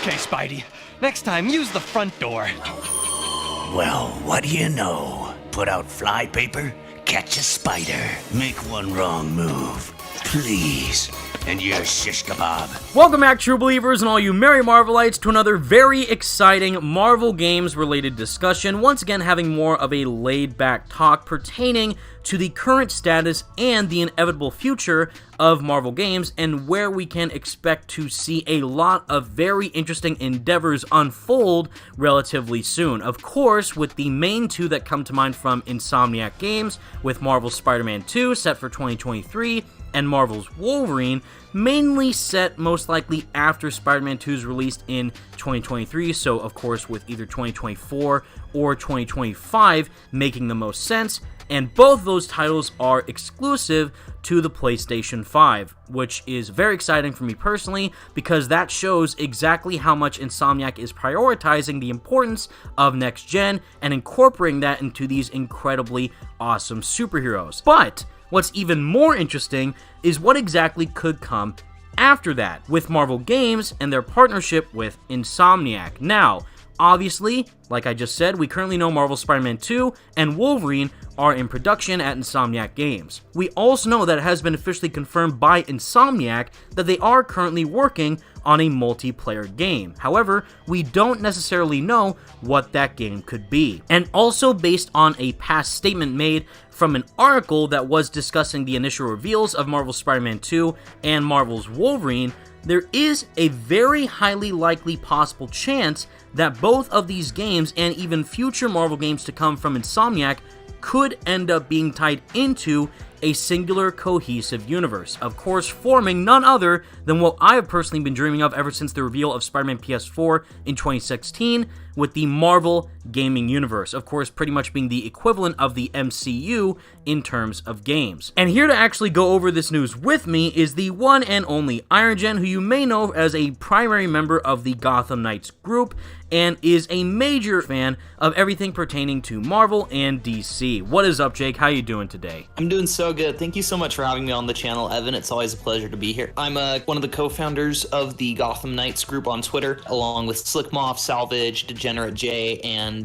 Okay, Spidey. Next time, use the front door. Well, what do you know? Put out flypaper, catch a spider. Make one wrong move, please, and you're shish kebab. Welcome back, true believers and all you merry Marvelites, to another very exciting Marvel Games-related discussion. Once again, having more of a laid-back talk pertaining to the current status and the inevitable future of Marvel Games, and where we can expect to see a lot of very interesting endeavors unfold relatively soon. Of course, with the main two that come to mind from Insomniac Games, with Marvel's Spider-Man 2 set for 2023, and Marvel's Wolverine, mainly set most likely after Spider-Man 2 is released in 2023, so of course with either 2024 or 2025 making the most sense, and both those titles are exclusive to the PlayStation 5, which is very exciting for me personally, because that shows exactly how much Insomniac is prioritizing the importance of next-gen and incorporating that into these incredibly awesome superheroes. But what's even more interesting is what exactly could come after that, with Marvel Games and their partnership with Insomniac. Now, obviously, like I just said, we currently know Marvel's Spider-Man 2 and Wolverine are in production at Insomniac Games. We also know that it has been officially confirmed by Insomniac that they are currently working on a multiplayer game. However, we don't necessarily know what that game could be. And also, based on a past statement made from an article that was discussing the initial reveals of Marvel's Spider-Man 2 and Marvel's Wolverine, there is a very highly likely possible chance that both of these games, and even future Marvel games to come from Insomniac, could end up being tied into a singular cohesive universe, of course forming none other than what I have personally been dreaming of ever since the reveal of Spider-Man PS4 in 2016, with the Marvel gaming universe, of course pretty much being the equivalent of the MCU in terms of games. And here to actually go over this news with me is the one and only Irogen, who you may know as a primary member of the Gotham Knights group, and is a major fan of everything pertaining to Marvel and DC. What is up, Jake? How you doing today? I'm doing so good. Thank you so much for having me on the channel, Evan. It's always a pleasure to be here. I'm one of the co-founders of the Gotham Knights group on Twitter, along with Slickmoth, Salvage, Degenerate J, and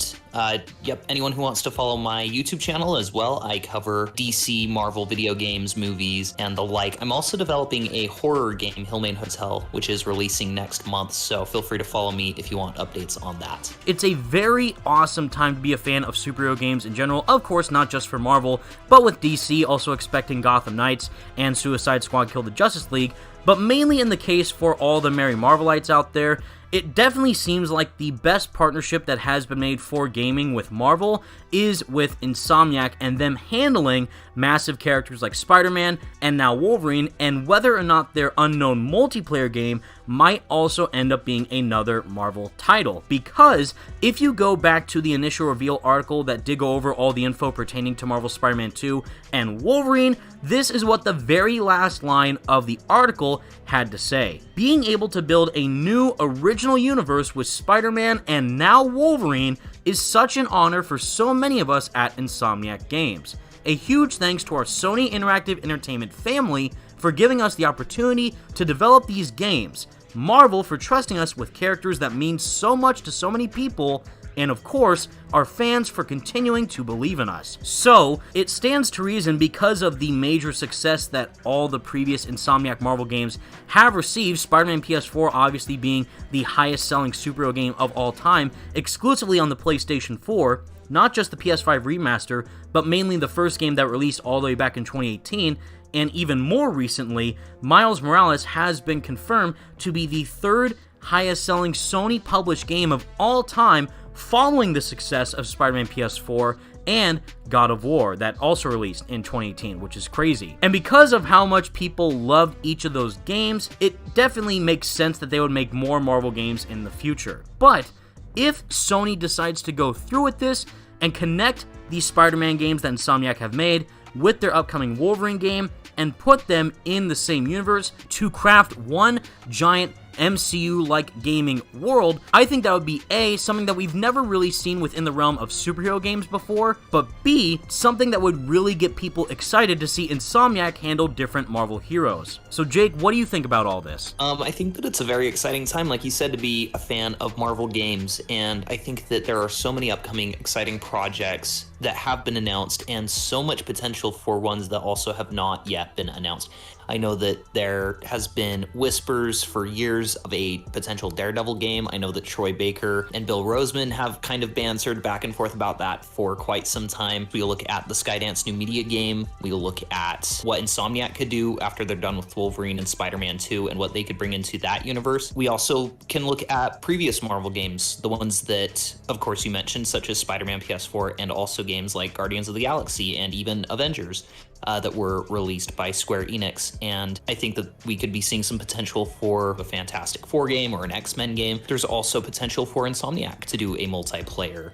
anyone who wants to follow my YouTube channel as well. I cover DC, Marvel video games, movies, and the like. I'm also developing a horror game, Hillmain Hotel, which is releasing next month, so feel free to follow me if you want updates on that. It's a very awesome time to be a fan of superhero games in general, of course not just for Marvel, but with DC also expecting Gotham Knights and Suicide Squad Kill the Justice League, but mainly in the case for all the merry Marvelites out there. It definitely seems like the best partnership that has been made for gaming with Marvel is with Insomniac and them handling massive characters like Spider-Man and now Wolverine, and whether or not their unknown multiplayer game might also end up being another Marvel title. Because if you go back to the initial reveal article that did go over all the info pertaining to Marvel's Spider-Man 2 and Wolverine, this is what the very last line of the article had to say. Being able to build a new original universe with Spider-Man and now Wolverine is such an honor for so many of us at Insomniac Games. A huge thanks to our Sony Interactive Entertainment family for giving us the opportunity to develop these games, Marvel for trusting us with characters that mean so much to so many people, and of course, our fans for continuing to believe in us. So, it stands to reason, because of the major success that all the previous Insomniac Marvel games have received, Spider-Man PS4 obviously being the highest selling superhero game of all time, exclusively on the PlayStation 4, not just the PS5 remaster, but mainly the first game that released all the way back in 2018, and even more recently, Miles Morales has been confirmed to be the third highest selling Sony published game of all time, following the success of Spider-Man PS4 and God of War that also released in 2018, which is crazy. And because of how much people loved each of those games, it definitely makes sense that they would make more Marvel games in the future. But if Sony decides to go through with this and connect these Spider-Man games that Insomniac have made with their upcoming Wolverine game and put them in the same universe to craft one giant MCU-like gaming world, I think that would be A, something that we've never really seen within the realm of superhero games before, but B, something that would really get people excited to see Insomniac handle different Marvel heroes. So Jake, what do you think about all this? I think that it's a very exciting time, like you said, to be a fan of Marvel games, and I think that there are so many upcoming exciting projects that have been announced and so much potential for ones that also have not yet been announced. I know that there has been whispers for years of a potential Daredevil game. I know that Troy Baker and Bill Roseman have kind of bantered back and forth about that for quite some time. We'll look at the Skydance new media game. We'll look at what Insomniac could do after they're done with Wolverine and Spider-Man 2 and what they could bring into that universe. We also can look at previous Marvel games, the ones that, of course, you mentioned, such as Spider-Man PS4, and also games like Guardians of the Galaxy and even Avengers. That were released by Square Enix, and I think that we could be seeing some potential for a Fantastic Four game or an X-Men game. There's also potential for Insomniac to do a multiplayer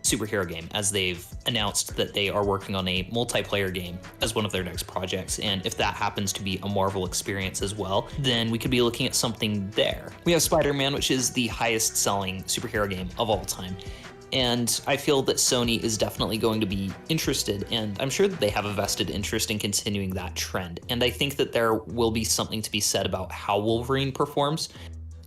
superhero game, as they've announced that they are working on a multiplayer game as one of their next projects, and if that happens to be a Marvel experience as well, then we could be looking at something there. We have Spider-Man, which is the highest selling superhero game of all time. And I feel that Sony is definitely going to be interested, and I'm sure that they have a vested interest in continuing that trend. And I think that there will be something to be said about how Wolverine performs,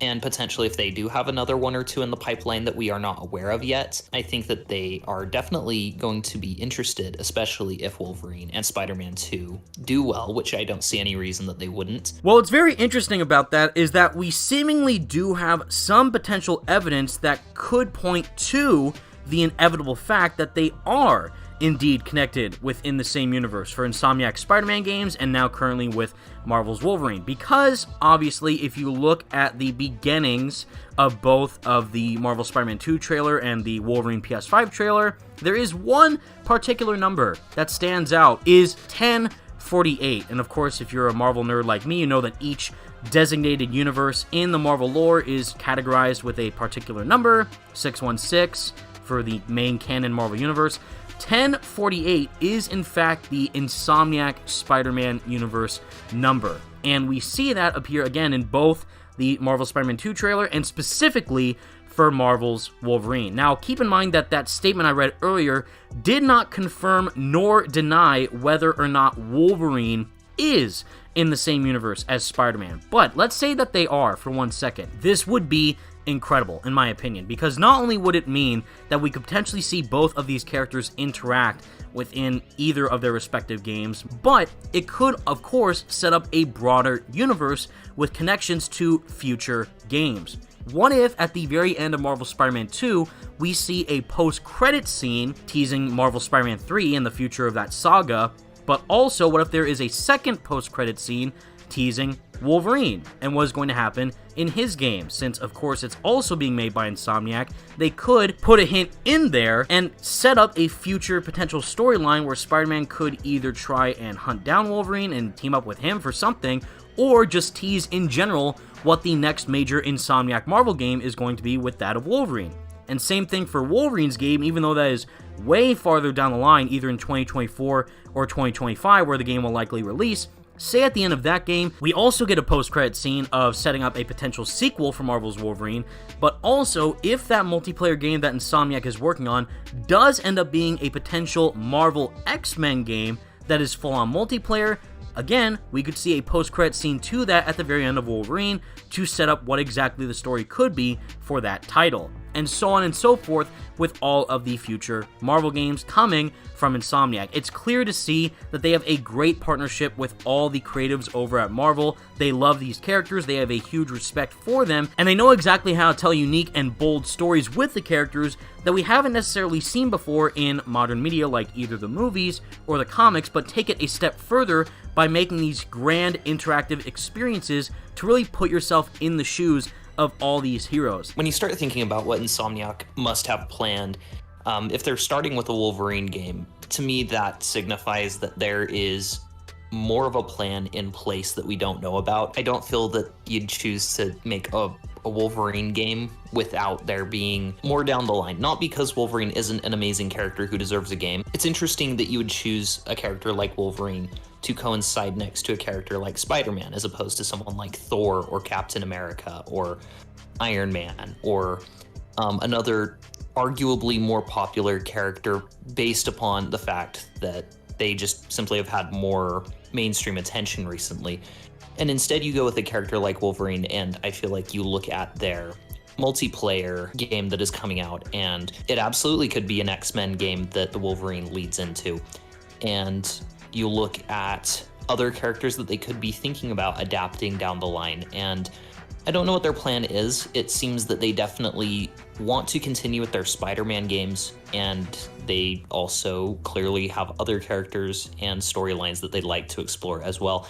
and potentially if they do have another one or two in the pipeline that we are not aware of yet, I think that they are definitely going to be interested, especially if Wolverine and Spider-Man 2 do well, which I don't see any reason that they wouldn't. Well, what's very interesting about that is that we seemingly do have some potential evidence that could point to the inevitable fact that they are indeed connected within the same universe for Insomniac Spider-Man games and now currently with Marvel's Wolverine. Because, obviously, if you look at the beginnings of both of the Marvel Spider-Man 2 trailer and the Wolverine PS5 trailer, there is one particular number that stands out, is 1048. And of course, if you're a Marvel nerd like me, you know that each designated universe in the Marvel lore is categorized with a particular number, 616 for the main canon Marvel universe. 1048 is in fact the Insomniac Spider-Man universe number, and we see that appear again in both the Marvel Spider-Man 2 trailer and specifically for Marvel's Wolverine. Now, keep in mind that that statement I read earlier did not confirm nor deny whether or not Wolverine is in the same universe as Spider-Man, but let's say that they are for 1 second. This would be incredible, in my opinion, because not only would it mean that we could potentially see both of these characters interact within either of their respective games, but it could, of course, set up a broader universe with connections to future games. What if, at the very end of Marvel Spider-Man 2, we see a post-credit scene teasing Marvel Spider-Man 3 and the future of that saga, but also what if there is a second post-credit scene teasing Wolverine and what is going to happen in his game? Since, of course, it's also being made by Insomniac, they could put a hint in there and set up a future potential storyline where Spider-Man could either try and hunt down Wolverine and team up with him for something, or just tease in general what the next major Insomniac Marvel game is going to be with that of Wolverine. And same thing for Wolverine's game, even though that is way farther down the line, either in 2024 or 2025, where the game will likely release. Say at the end of that game, we also get a post-credit scene of setting up a potential sequel for Marvel's Wolverine, but also, if that multiplayer game that Insomniac is working on does end up being a potential Marvel X-Men game that is full-on multiplayer, again, we could see a post-credit scene to that at the very end of Wolverine to set up what exactly the story could be for that title, and so on and so forth with all of the future Marvel games coming from Insomniac. It's clear to see that they have a great partnership with all the creatives over at Marvel. They love these characters, they have a huge respect for them, and they know exactly how to tell unique and bold stories with the characters that we haven't necessarily seen before in modern media like either the movies or the comics, but take it a step further by making these grand interactive experiences to really put yourself in the shoes of all these heroes. When you start thinking about what Insomniac must have planned, if they're starting with a Wolverine game, to me that signifies that there is more of a plan in place that we don't know about. I don't feel that you'd choose to make a Wolverine game without there being more down the line. Not because Wolverine isn't an amazing character who deserves a game. It's interesting that you would choose a character like Wolverine to coincide next to a character like Spider-Man, as opposed to someone like Thor or Captain America or Iron Man or another arguably more popular character based upon the fact that they just simply have had more mainstream attention recently. And instead you go with a character like Wolverine, and I feel like you look at their multiplayer game that is coming out, and it absolutely could be an X-Men game that the Wolverine leads into. And you look at other characters that they could be thinking about adapting down the line, and I don't know what their plan is. It seems that they definitely want to continue with their Spider-Man games, and they also clearly have other characters and storylines that they'd like to explore as well.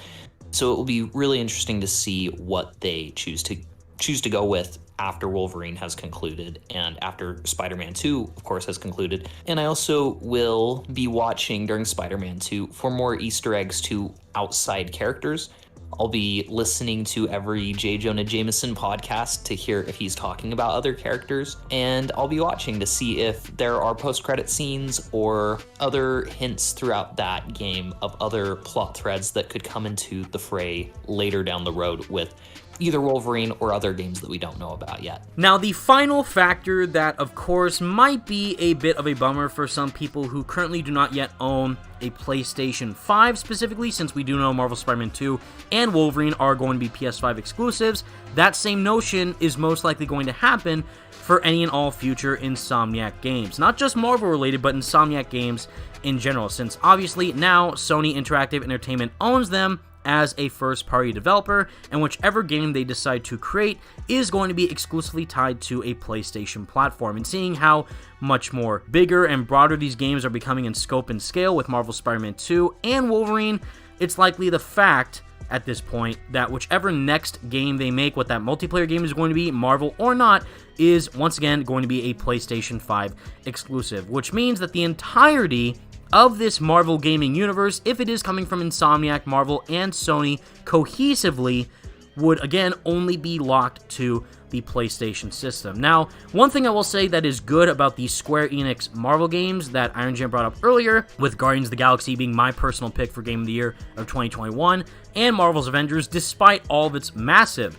So it will be really interesting to see what they choose to go with after Wolverine has concluded, and after Spider-Man 2, of course, has concluded. And I also will be watching during Spider-Man 2 for more Easter eggs to outside characters. I'll be listening to every J. Jonah Jameson podcast to hear if he's talking about other characters, and I'll be watching to see if there are post-credit scenes or other hints throughout that game of other plot threads that could come into the fray later down the road with either Wolverine or other games that we don't know about yet. Now, the final factor that, of course, might be a bit of a bummer for some people who currently do not yet own a PlayStation 5 specifically, since we do know Marvel Spider-Man 2 and Wolverine are going to be PS5 exclusives, that same notion is most likely going to happen for any and all future Insomniac games. Not just Marvel related, but Insomniac games in general, since obviously now Sony Interactive Entertainment owns them as a first-party developer, and whichever game they decide to create is going to be exclusively tied to a PlayStation platform. And seeing how much more bigger and broader these games are becoming in scope and scale with Marvel Spider-Man 2 and Wolverine, it's likely the fact at this point that whichever next game they make, what that multiplayer game is going to be, Marvel or not, is once again going to be a PlayStation 5 exclusive, which means that the entirety of this Marvel gaming universe, if it is coming from Insomniac, Marvel, and Sony cohesively, would again only be locked to the PlayStation system. Now, one thing I will say that is good about the Square Enix Marvel games that Irogen brought up earlier, with Guardians of the Galaxy being my personal pick for Game of the Year of 2021, and Marvel's Avengers, despite all of its massive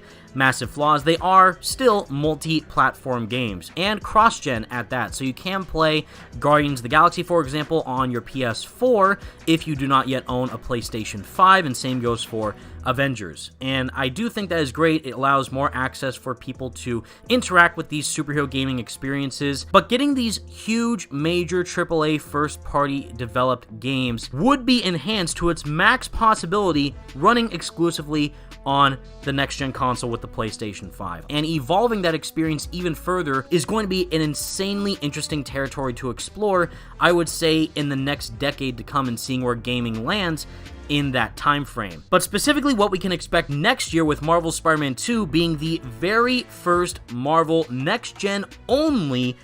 flaws, they are still multi-platform games, and cross-gen at that, so you can play Guardians of the Galaxy, for example, on your PS4 if you do not yet own a PlayStation 5, and same goes for Avengers. And I do think that is great. It allows more access for people to interact with these superhero gaming experiences, but getting these huge, major AAA first-party developed games would be enhanced to its max possibility running exclusively on the next-gen console with the PlayStation 5. And evolving that experience even further is going to be an insanely interesting territory to explore, I would say, in the next decade to come, and seeing where gaming lands in that time frame. But specifically what we can expect next year with Marvel Spider-Man 2 being the very first Marvel next-gen only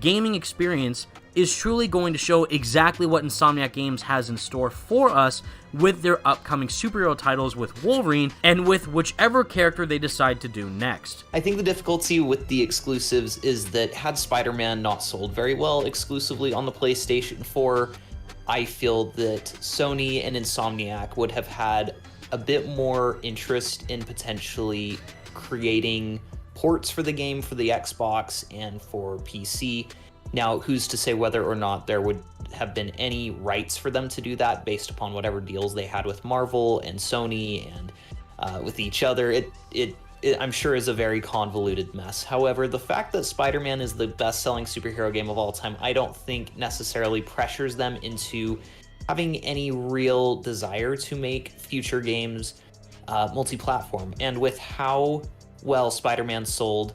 gaming experience is truly going to show exactly what Insomniac Games has in store for us with their upcoming superhero titles with Wolverine and with whichever character they decide to do next. I think the difficulty with the exclusives is that had Spider-Man not sold very well exclusively on the PlayStation 4, I feel that Sony and Insomniac would have had a bit more interest in potentially creating ports for the game for the Xbox and for PC. Now, who's to say whether or not there would have been any rights for them to do that based upon whatever deals they had with Marvel and Sony and with each other? It I'm sure is a very convoluted mess. However, the fact that Spider-Man is the best-selling superhero game of all time, I don't think necessarily pressures them into having any real desire to make future games multi-platform. And with how well Spider-Man sold,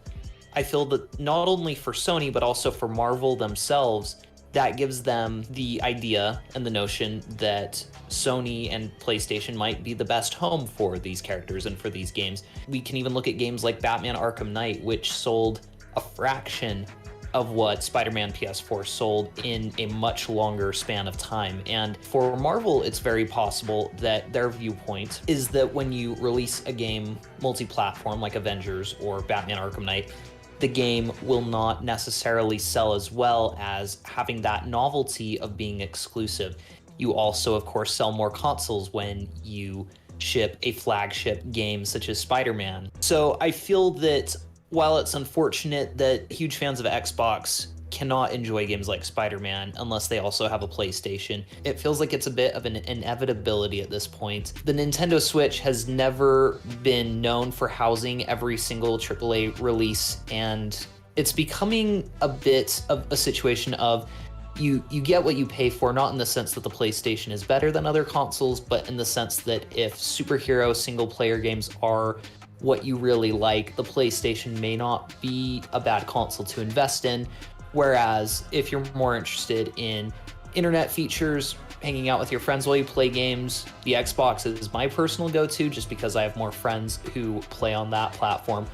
I feel that not only for Sony, but also for Marvel themselves, that gives them the idea and the notion that Sony and PlayStation might be the best home for these characters and for these games. We can even look at games like Batman Arkham Knight, which sold a fraction of what Spider-Man PS4 sold in a much longer span of time. And for Marvel, it's very possible that their viewpoint is that when you release a game multi-platform like Avengers or Batman Arkham Knight, the game will not necessarily sell as well as having that novelty of being exclusive. you also, of course, sell more consoles when you ship a flagship game such as Spider-Man. So I feel that while it's unfortunate that huge fans of Xbox cannot enjoy games like Spider-Man unless they also have a PlayStation, it feels like it's a bit of an inevitability at this point. The Nintendo Switch has never been known for housing every single AAA release, and it's becoming a bit of a situation of you get what you pay for, not in the sense that the PlayStation is better than other consoles, but in the sense that if superhero single-player games are what you really like, the PlayStation may not be a bad console to invest in. Whereas if you're more interested in internet features, hanging out with your friends while you play games, the Xbox is my personal go-to just because I have more friends who play on that platform.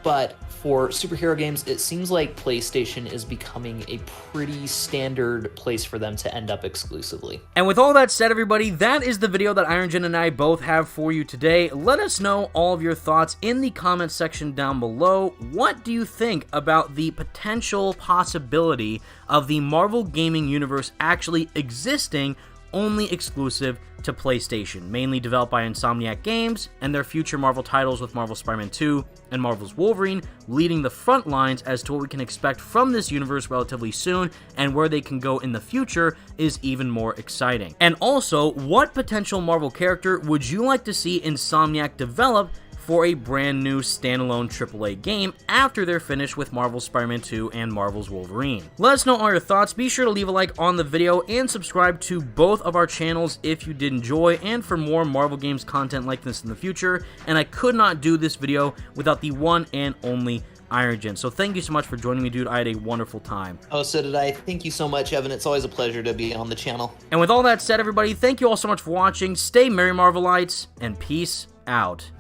But for superhero games, it seems like PlayStation is becoming a pretty standard place for them to end up exclusively. And with all that said, everybody, that is the video that Irogen and I both have for you today. Let us know all of your thoughts in the comments section down below. What do you think about the potential possibility of the Marvel gaming universe actually existing only exclusive to PlayStation, mainly developed by Insomniac Games, and their future Marvel titles with Marvel's Spider-Man 2 and Marvel's Wolverine leading the front lines as to what we can expect from this universe relatively soon, and where they can go in the future is even more exciting. And also, what potential Marvel character would you like to see Insomniac develop for a brand new standalone AAA game after they're finished with Marvel's Spider-Man 2 and Marvel's Wolverine? Let us know all your thoughts. Be sure to leave a like on the video and subscribe to both of our channels if you did enjoy, and for more Marvel games content like this in the future. And I could not do this video without the one and only Irogen. So thank you so much for joining me, dude. I had a wonderful time. Oh, so did I. Thank you so much, Evan. It's always a pleasure to be on the channel. And with all that said, everybody, thank you all so much for watching. Stay merry, Marvelites, and peace out.